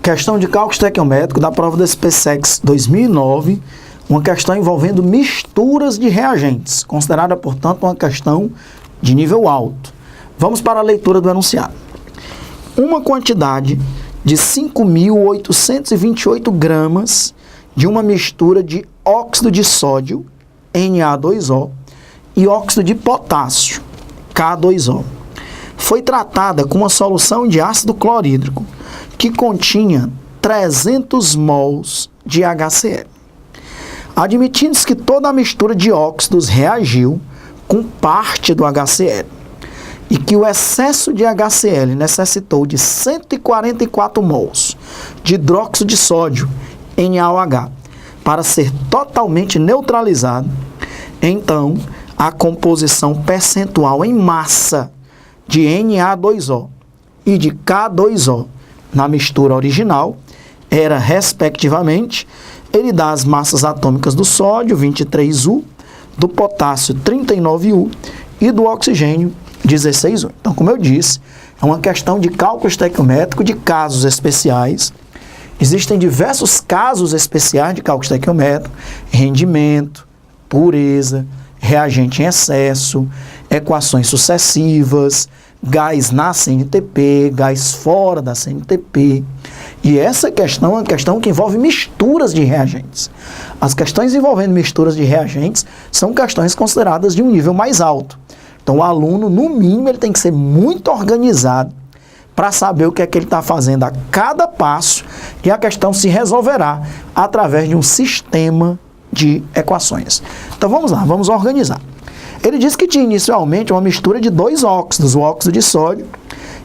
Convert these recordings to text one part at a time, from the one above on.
Questão de cálculo estequiométrico da prova do SPSEC 2009, uma questão envolvendo misturas de reagentes, considerada, portanto, uma questão de nível alto. Vamos para a leitura do enunciado. Uma quantidade de 5.828 gramas de uma mistura de óxido de sódio, Na2O, e óxido de potássio, K2O, foi tratada com uma solução de ácido clorídrico que continha 300 mols de HCl. Admitindo-se que toda a mistura de óxidos reagiu com parte do HCl e que o excesso de HCl necessitou de 144 mols de hidróxido de sódio, NaOH, para ser totalmente neutralizado, então a composição percentual em massa de Na2O e de K2O na mistura original era, respectivamente, ele dá as massas atômicas do sódio, 23U, do potássio, 39U, e do oxigênio, 16U. Então, como eu disse, é uma questão de cálculo estequiométrico de casos especiais. Existem diversos casos especiais de cálculo estequiométrico: rendimento, pureza, reagente em excesso, equações sucessivas, gás na CNTP, gás fora da CNTP. E essa questão é uma questão que envolve misturas de reagentes. As questões envolvendo misturas de reagentes são questões consideradas de um nível mais alto. Então, o aluno, no mínimo, ele tem que ser muito organizado para saber o que é que ele está fazendo a cada passo, e a questão se resolverá através de um sistema de equações. Então, vamos lá, vamos organizar. Ele disse que tinha inicialmente uma mistura de dois óxidos, o óxido de sódio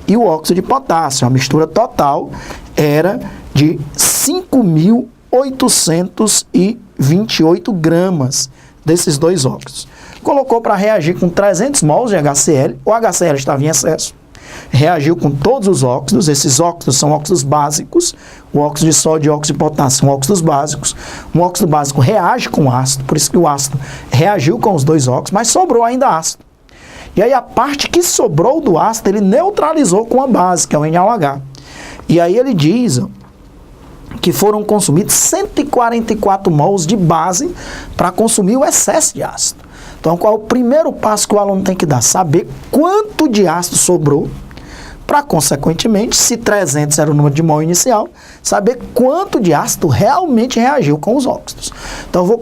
e o óxido de potássio. A mistura total era de 5.828 gramas desses dois óxidos. Colocou para reagir com 300 mols de HCl, o HCl estava em excesso. Reagiu com todos os óxidos, esses óxidos são óxidos básicos, o óxido de sódio e o óxido de potássio são óxidos básicos. Um óxido básico reage com o ácido, por isso que o ácido reagiu com os dois óxidos, mas sobrou ainda ácido. E aí a parte que sobrou do ácido, ele neutralizou com a base, que é o NaOH. E aí ele diz que foram consumidos 144 mols de base para consumir o excesso de ácido. Então, qual é o primeiro passo que o aluno tem que dar? Saber quanto de ácido sobrou, para, consequentemente, se 300 era o número de mol inicial, saber quanto de ácido realmente reagiu com os óxidos. Então, eu vou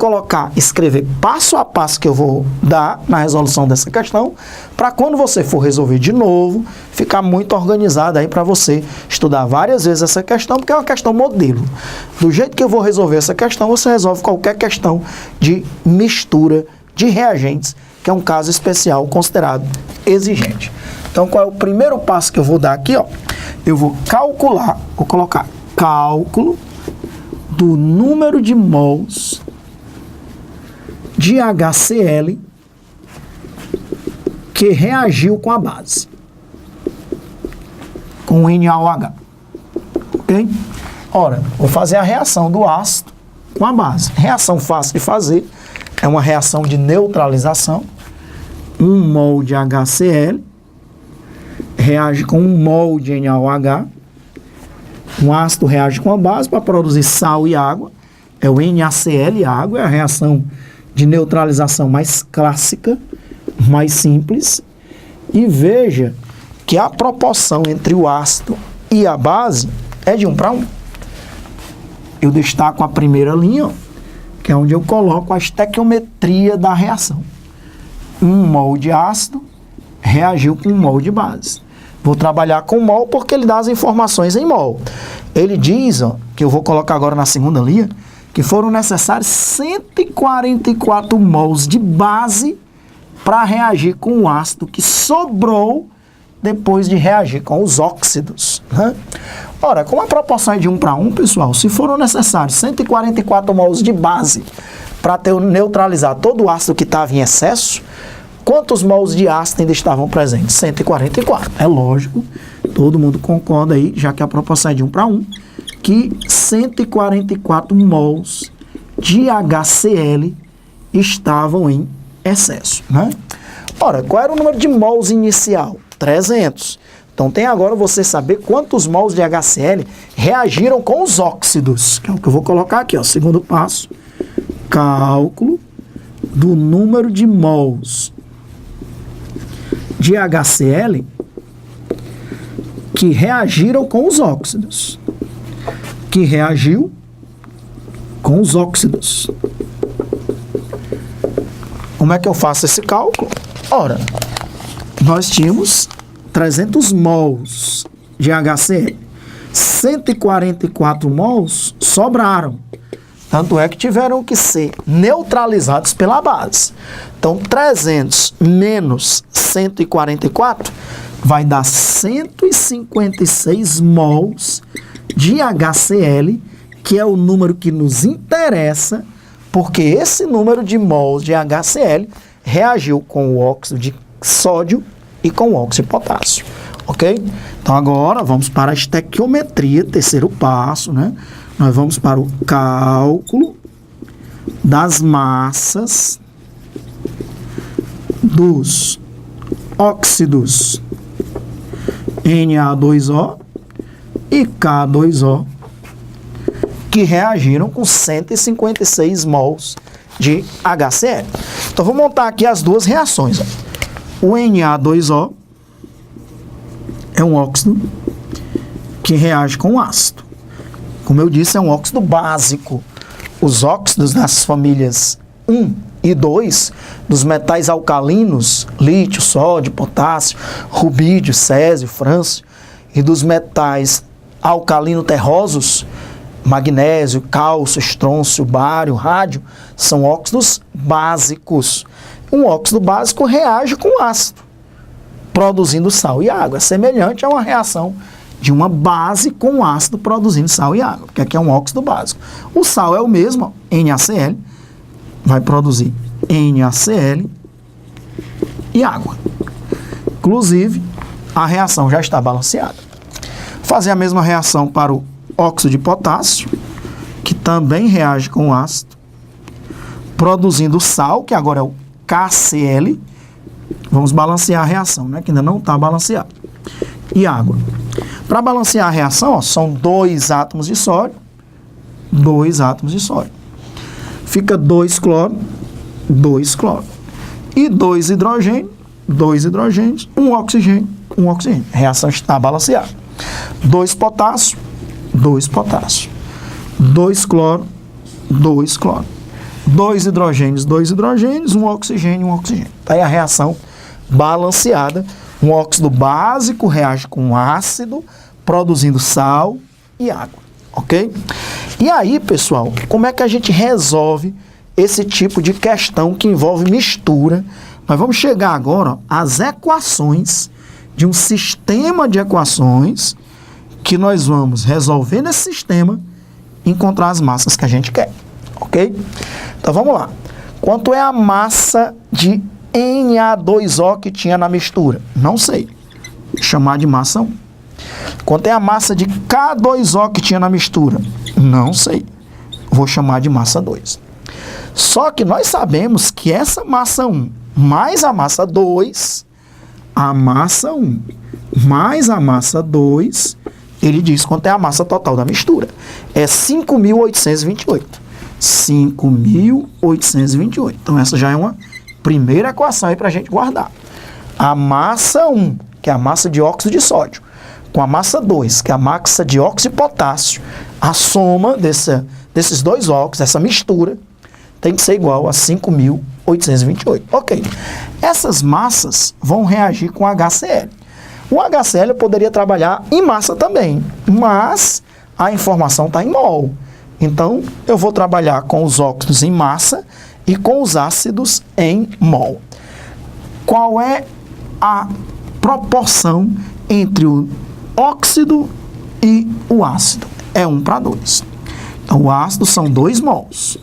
escrever passo a passo que eu vou dar na resolução dessa questão, para quando você for resolver de novo, ficar muito organizado aí para você estudar várias vezes essa questão, porque é uma questão modelo. Do jeito que eu vou resolver essa questão, você resolve qualquer questão de mistura de reagentes, que é um caso especial considerado exigente. Então, qual é o primeiro passo que eu vou dar aqui? Eu vou calcular, vou colocar cálculo do número de mols de HCl que reagiu com a base, com o NaOH. Ok? Ora, vou fazer a reação do ácido com a base. Reação fácil de fazer. É uma reação de neutralização. 1 mol de HCl reage com 1 mol de NaOH. Um ácido reage com a base para produzir sal e água. É o NaCl e água. É a reação de neutralização mais clássica, mais simples. E veja que a proporção entre o ácido e a base é de 1 para 1. Eu destaco a primeira linha, que é onde eu coloco a estequiometria da reação. 1 mol de ácido reagiu com 1 mol de base. Vou trabalhar com mol porque ele dá as informações em mol. Ele diz, que eu vou colocar agora na segunda linha, que foram necessários 144 mols de base para reagir com o ácido que sobrou depois de reagir com os óxidos, né? Ora, como a proporção é de 1 para 1, pessoal, se foram necessários 144 mols de base para neutralizar todo o ácido que estava em excesso, quantos mols de ácido ainda estavam presentes? 144. É lógico, todo mundo concorda aí, já que a proporção é de 1 para 1, que 144 mols de HCl estavam em excesso, né? Ora, qual era o número de mols inicial? 300. Então tem agora você saber quantos mols de HCl reagiram com os óxidos, que é o que eu vou colocar aqui, ó, segundo passo. Cálculo do número de mols de HCl que reagiram com os óxidos. Que reagiu com os óxidos. Como é que eu faço esse cálculo? Ora, nós tínhamos 300 mols de HCl. 144 mols sobraram. Tanto é que tiveram que ser neutralizados pela base. Então, 300 menos 144 vai dar 156 mols de HCl, que é o número que nos interessa, porque esse número de mols de HCl reagiu com o óxido de sódio e com o óxido de potássio. Ok? Então, agora vamos para a estequiometria, terceiro passo, né? Nós vamos para o cálculo das massas dos óxidos Na2O e K2O que reagiram com 156 mols de HCl. Então, vou montar aqui as duas reações. O Na2O é um óxido que reage com ácido. Como eu disse, é um óxido básico. Os óxidos das famílias 1 e 2, dos metais alcalinos, lítio, sódio, potássio, rubídio, césio, frâncio, e dos metais alcalino-terrosos, magnésio, cálcio, estrôncio, bário, rádio, são óxidos básicos. Um óxido básico reage com ácido, produzindo sal e água. É semelhante a uma reação de uma base com ácido produzindo sal e água, porque aqui é um óxido básico. O sal é o mesmo, NaCl, vai produzir NaCl e água. Inclusive, a reação já está balanceada. Fazer a mesma reação para o óxido de potássio, que também reage com ácido, produzindo sal, que agora é o KCl. Vamos balancear a reação, né, que ainda não está balanceada. E água. Para balancear a reação, ó, são 2 átomos de sódio, 2 átomos de sódio. Fica 2 cloro, 2 cloro. E 2 hidrogênio, 2 hidrogênios, 1 oxigênio, 1 oxigênio. A reação está balanceada. 2 potássio, 2 potássio. 2 cloro, 2 cloro. 2 hidrogênios, 2 hidrogênios, 1 oxigênio, 1 oxigênio. Está aí a reação balanceada. Um óxido básico reage com ácido, produzindo sal e água, ok? E aí, pessoal, como é que a gente resolve esse tipo de questão que envolve mistura? Nós vamos chegar agora às equações de um sistema de equações que nós vamos resolver nesse sistema e encontrar as massas que a gente quer, ok? Então, vamos lá. Quanto é a massa de Na2O que tinha na mistura? Não sei. Vou chamar de massa 1. Quanto é a massa de K2O que tinha na mistura? Não sei. Vou chamar de massa 2. Só que nós sabemos que essa massa 1 mais a massa 2, a massa 1 mais a massa 2, ele diz quanto é a massa total da mistura. É 5.828. 5.828. Então, essa já é uma primeira equação aí para a gente guardar. A massa 1, que é a massa de óxido de sódio, com a massa 2, que é a massa de óxido de potássio, a soma desses dois óxidos, essa mistura, tem que ser igual a 5.828. Ok. Essas massas vão reagir com HCl. O HCl eu poderia trabalhar em massa também, mas a informação está em mol. Então, eu vou trabalhar com os óxidos em massa e com os ácidos em mol. Qual é a proporção entre o óxido e o ácido? É 1:2. Então, o ácido são 2 mols.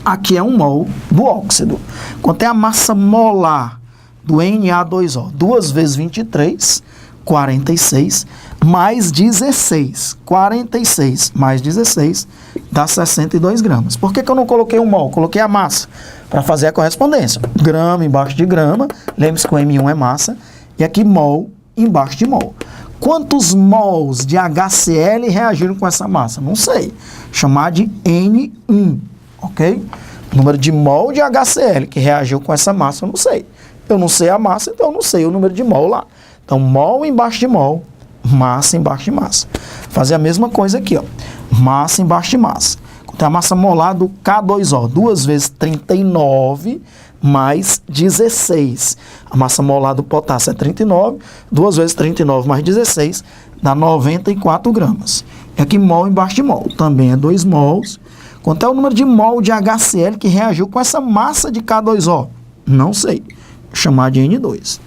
Aqui é 1 mol do óxido. Quanto é a massa molar do Na2O? 2 vezes 23, 46, mais 16. 46 mais 16 dá 62 gramas. Por que eu não coloquei 1 mol? Coloquei a massa para fazer a correspondência. Grama embaixo de grama. Lembre-se que o M1 é massa. E aqui mol embaixo de mol. Quantos mols de HCl reagiram com essa massa? Não sei. Chamar de N1, ok? O número de mol de HCl que reagiu com essa massa, eu não sei. Eu não sei a massa, então eu não sei o número de mol lá. Então, mol embaixo de mol, massa embaixo de massa. Fazer a mesma coisa aqui, ó. Massa embaixo de massa. Tem a massa molar do K2O, 2 vezes 39 mais 16. A massa molar do potássio é 39, 2 vezes 39 mais 16, dá 94 gramas. E aqui mol embaixo de mol, também é 2 mols. Quanto é o número de mol de HCl que reagiu com essa massa de K2O? Não sei. Vou chamar de N2.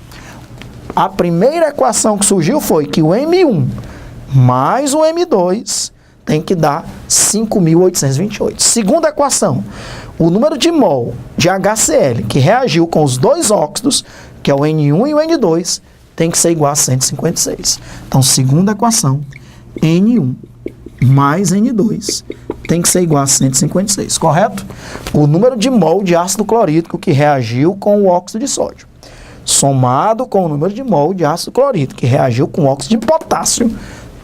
A primeira equação que surgiu foi que o M1 mais o M2 tem que dar 5.828. Segunda equação, o número de mol de HCl que reagiu com os dois óxidos, que é o N1 e o N2, tem que ser igual a 156. Então, segunda equação, N1 mais N2 tem que ser igual a 156, correto? O número de mol de ácido clorídrico que reagiu com o óxido de sódio, somado com o número de mol de ácido clorídrico que reagiu com o óxido de potássio,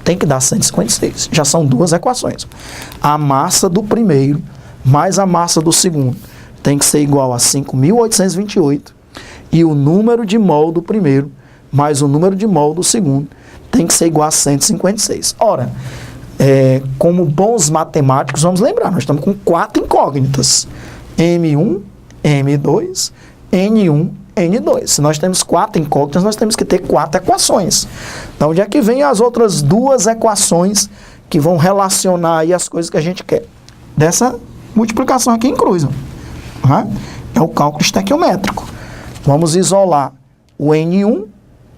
tem que dar 156. Já são duas equações. A massa do primeiro mais a massa do segundo tem que ser igual a 5.828. E o número de mol do primeiro mais o número de mol do segundo tem que ser igual a 156. Ora, como bons matemáticos, vamos lembrar, nós estamos com 4 incógnitas. M1, M2, N1, N2. Se nós temos 4 incógnitas, nós temos que ter 4 equações. Então, onde é que vem as outras 2 equações que vão relacionar aí as coisas que a gente quer? Dessa multiplicação aqui em cruz. Né? É o cálculo estequiométrico. Vamos isolar o N1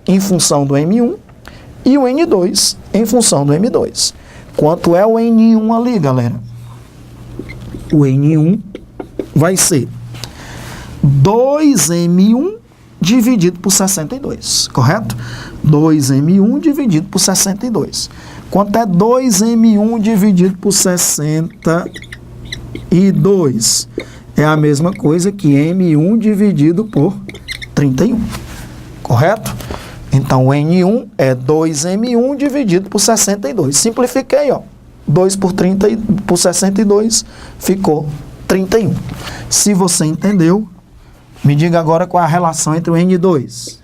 em função do M1 e o N2 em função do M2. Quanto é o N1 ali, galera? O N1 vai ser 2M1 dividido por 62, correto? 2M1 dividido por 62. Quanto é 2M1 dividido por 62? É a mesma coisa que M1 dividido por 31, correto? Então, o N1 é 2M1 dividido por 62. Simplifiquei, ó. 2 por 62 ficou 31. Se você entendeu, me diga agora qual é a relação entre o N2.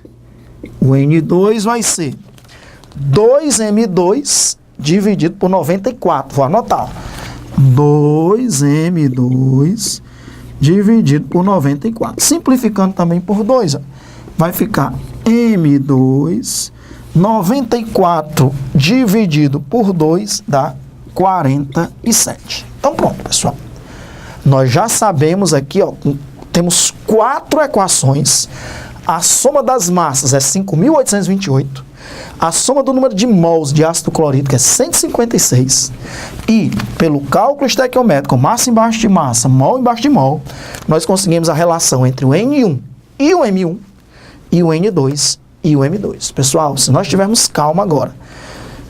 O N2 vai ser 2M2 dividido por 94. Vou anotar. 2M2 dividido por 94. Simplificando também por 2, ó, vai ficar M2, 94 dividido por 2 dá 47. Então, pronto, pessoal. Nós já sabemos aqui, ó, temos 4 equações. A soma das massas é 5.828. A soma do número de mols de ácido clorídrico é 156. E, pelo cálculo estequiométrico, massa embaixo de massa, mol embaixo de mol, nós conseguimos a relação entre o N1 e o M1, e o N2 e o M2. Pessoal, se nós tivermos calma agora,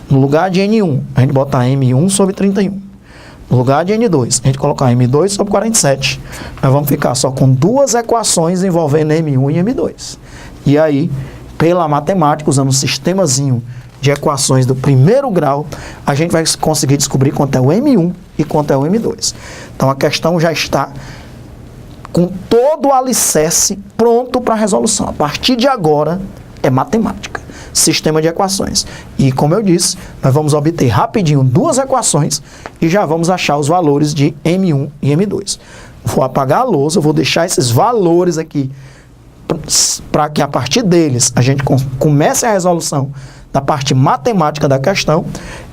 no lugar de N1, a gente botar M1 sobre 31. No lugar de N2, a gente colocar M2 sobre 47. Nós vamos ficar só com 2 equações envolvendo M1 e M2. E aí, pela matemática, usando um sistemazinho de equações do primeiro grau, a gente vai conseguir descobrir quanto é o M1 e quanto é o M2. Então, a questão já está com todo o alicerce pronto para a resolução. A partir de agora, é matemática, sistema de equações. E, como eu disse, nós vamos obter rapidinho 2 equações e já vamos achar os valores de M1 e M2. Vou apagar a lousa, vou deixar esses valores aqui para que a partir deles a gente comece a resolução da parte matemática da questão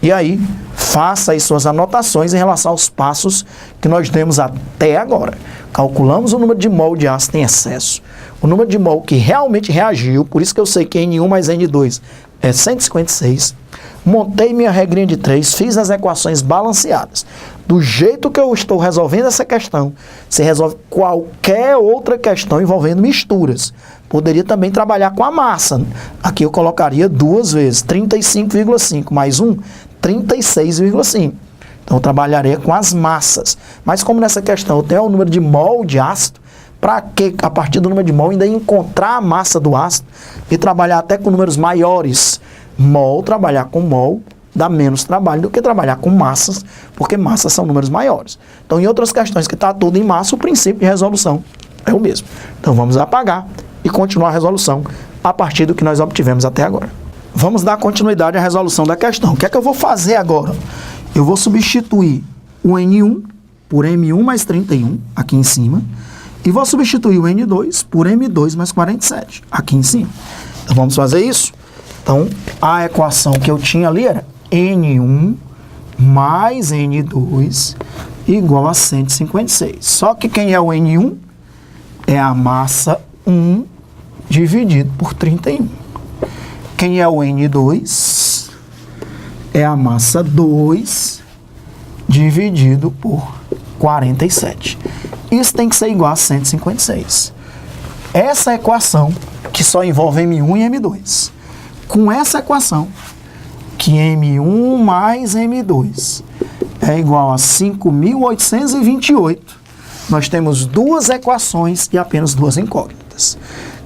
e aí faça as suas anotações em relação aos passos que nós temos até agora. Calculamos o número de mol de ácido em excesso, o número de mol que realmente reagiu, por isso que eu sei que N1 mais N2 é 156. Montei minha regrinha de 3, fiz as equações balanceadas. Do jeito que eu estou resolvendo essa questão, você resolve qualquer outra questão envolvendo misturas. Poderia também trabalhar com a massa. Aqui eu colocaria 2 vezes 35,5 mais 1, 36,5. Então eu trabalharia com as massas. Mas como nessa questão eu tenho o número de mol de ácido, Para que, a partir do número de mol, ainda encontrar a massa do ácido e trabalhar até com números maiores? Mol, trabalhar com mol, dá menos trabalho do que trabalhar com massas, porque massas são números maiores. Então, em outras questões que está tudo em massa, o princípio de resolução é o mesmo. Então, vamos apagar e continuar a resolução a partir do que nós obtivemos até agora. Vamos dar continuidade à resolução da questão. O que é que eu vou fazer agora? Eu vou substituir o N1 por M1 mais 31, aqui em cima, e vou substituir o N2 por M2 mais 47, aqui em cima. Então, vamos fazer isso? Então, a equação que eu tinha ali era N1 mais N2 igual a 156. Só que quem é o N1? É a massa 1 dividido por 31. Quem é o N2? É a massa 2 dividido por 47. Isso tem que ser igual a 156. Essa equação, que só envolve M1 e M2. Com essa equação, que M1 mais M2 é igual a 5.828, nós temos duas equações e apenas duas incógnitas.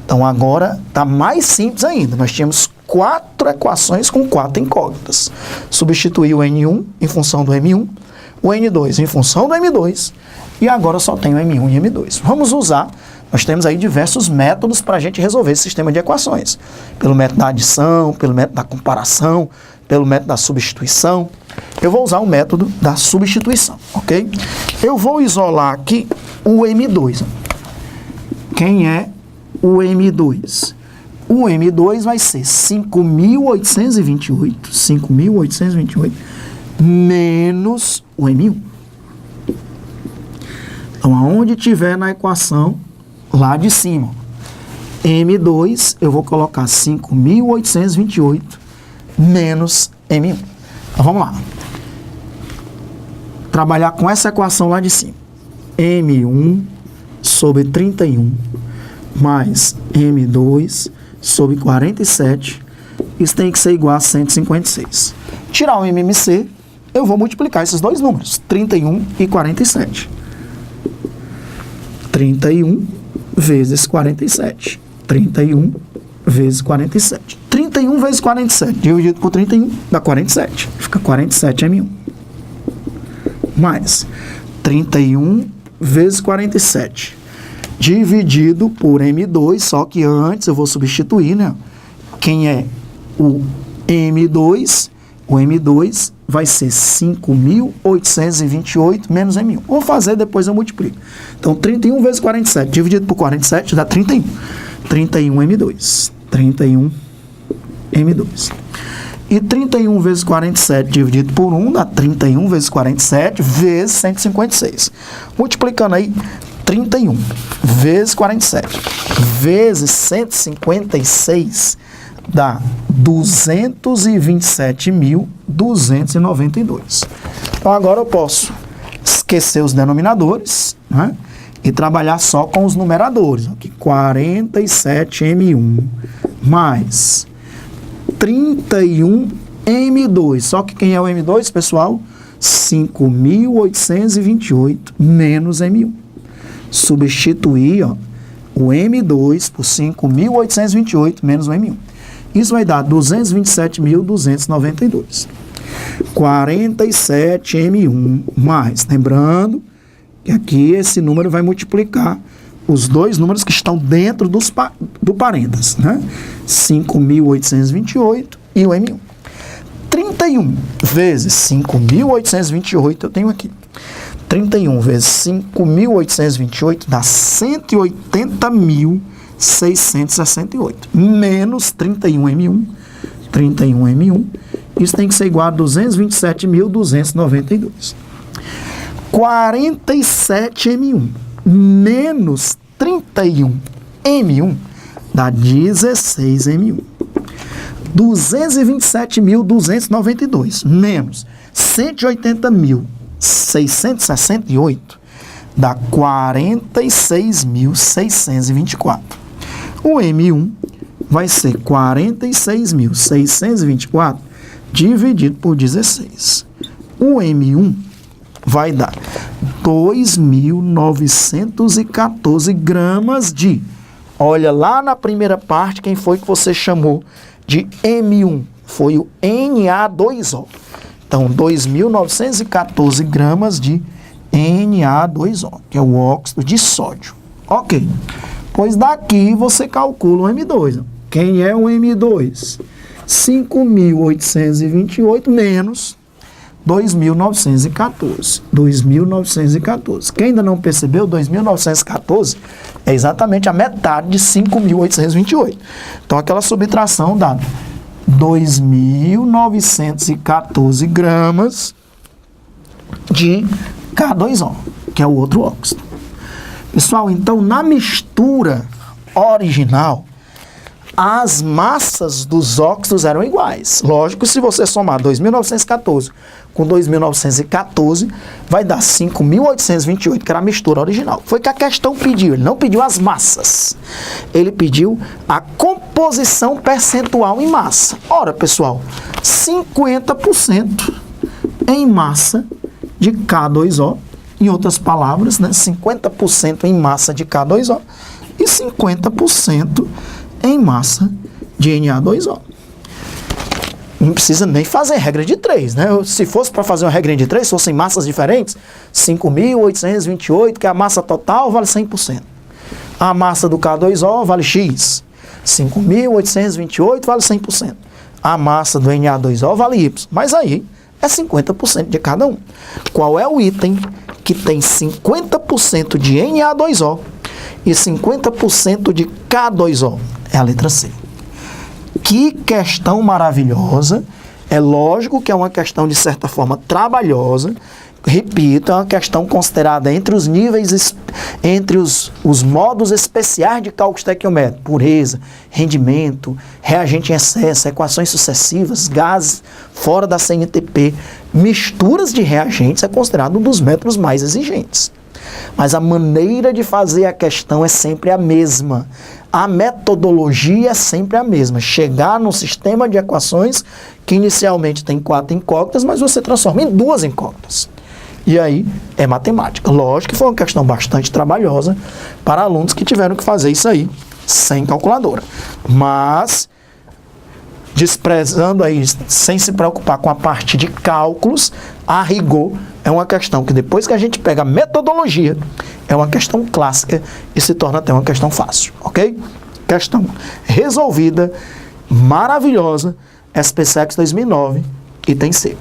Então, agora está mais simples ainda. Nós tínhamos 4 equações com 4 incógnitas. Substituir o N1 em função do M1, o N2 em função do M2, e agora só tem o M1 e M2. Vamos usar, nós temos aí diversos métodos para a gente resolver esse sistema de equações. Pelo método da adição, pelo método da comparação, pelo método da substituição. Eu vou usar o método da substituição, ok? Eu vou isolar aqui o M2. Quem é o M2? O M2 vai ser 5.828 menos o M1. Então, aonde tiver na equação, lá de cima, M2, eu vou colocar 5.828 menos M1. Então, vamos lá. Trabalhar com essa equação lá de cima. M1 sobre 31 mais M2 sobre 47. Isso tem que ser igual a 156. Tirar o MMC, eu vou multiplicar esses dois números, 31 e 47. 31 vezes 47. 31 vezes 47. 31 vezes 47, dividido por 31, dá 47. Fica 47M1. Mais 31 vezes 47, dividido por M2, só que antes eu vou substituir, né? Quem é o M2? O M2 vai ser 5.828 menos M1. Vou fazer, depois eu multiplico. Então, 31 vezes 47, dividido por 47, dá 31. 31M2. 31M2. E 31 vezes 47 dividido por 1 dá 31 vezes 47 vezes 156. Multiplicando aí, 31 vezes 47 vezes 156 dá 227.292. Então, agora eu posso esquecer os denominadores, né, e trabalhar só com os numeradores. Aqui, 47M1 mais 31M2. Só que quem é o M2, pessoal? 5.828 menos M1. Substituir, ó, o M2 por 5.828 menos o M1. Isso vai dar 227.292. 47M1 mais, lembrando que aqui esse número vai multiplicar os dois números que estão dentro do parênteses, né? 5.828 e o M1. 31 vezes 5.828 eu tenho aqui. 31 vezes 5.828 dá 180.668. Menos 31M1. 31M1. Isso tem que ser igual a 227.292. 47M1 menos 31M1 dá 16M1. 227.292 menos 180.668 dá 46.624. O M1 vai ser 46.624 dividido por 16. O M1 vai dar 2.914 gramas de... Olha, lá na primeira parte, quem foi que você chamou de M1? Foi o Na2O. Então, 2.914 gramas de Na2O, que é o óxido de sódio. Ok. Pois daqui você calcula o M2. Quem é o M2? 5.828 menos 2.914. 2.914. Quem ainda não percebeu, 2.914 é exatamente a metade de 5.828. Então, aquela subtração dá 2.914 gramas de K2O, que é o outro óxido. Pessoal, então, na mistura original, as massas dos óxidos eram iguais. Lógico, se você somar 2.914 com 2.914, vai dar 5.828, que era a mistura original. Foi que a questão pediu. Ele não pediu as massas. Ele pediu a composição percentual em massa. Ora, pessoal, 50% em massa de K2O. Em outras palavras, né, 50% em massa de K2O e 50% em massa de Na2O. Não precisa nem fazer regra de 3, né? Se fosse para fazer uma regra de 3, fossem massas diferentes, 5.828, que é a massa total, vale 100%. A massa do K2O vale X. 5.828 vale 100%. A massa do Na2O vale Y. Mas aí é 50% de cada um. Qual é o item que tem 50% de Na2O e 50% de K2O? É a letra C. Que questão maravilhosa. É lógico que é uma questão, de certa forma, trabalhosa. Repito, é uma questão considerada entre os níveis, entre os modos especiais de cálculo estequiométrico: pureza, rendimento, reagente em excesso, equações sucessivas, gases fora da CNTP. Misturas de reagentes é considerado um dos métodos mais exigentes. Mas a maneira de fazer a questão é sempre a mesma. A metodologia é sempre a mesma. Chegar num sistema de equações que inicialmente tem 4 incógnitas, mas você transforma em 2 incógnitas. E aí é matemática. Lógico que foi uma questão bastante trabalhosa para alunos que tiveram que fazer isso aí sem calculadora. Mas, desprezando aí, sem se preocupar com a parte de cálculos, a rigor é uma questão que depois que a gente pega a metodologia, é uma questão clássica e se torna até uma questão fácil, ok? Questão resolvida, maravilhosa, SPSEC 2009, item C.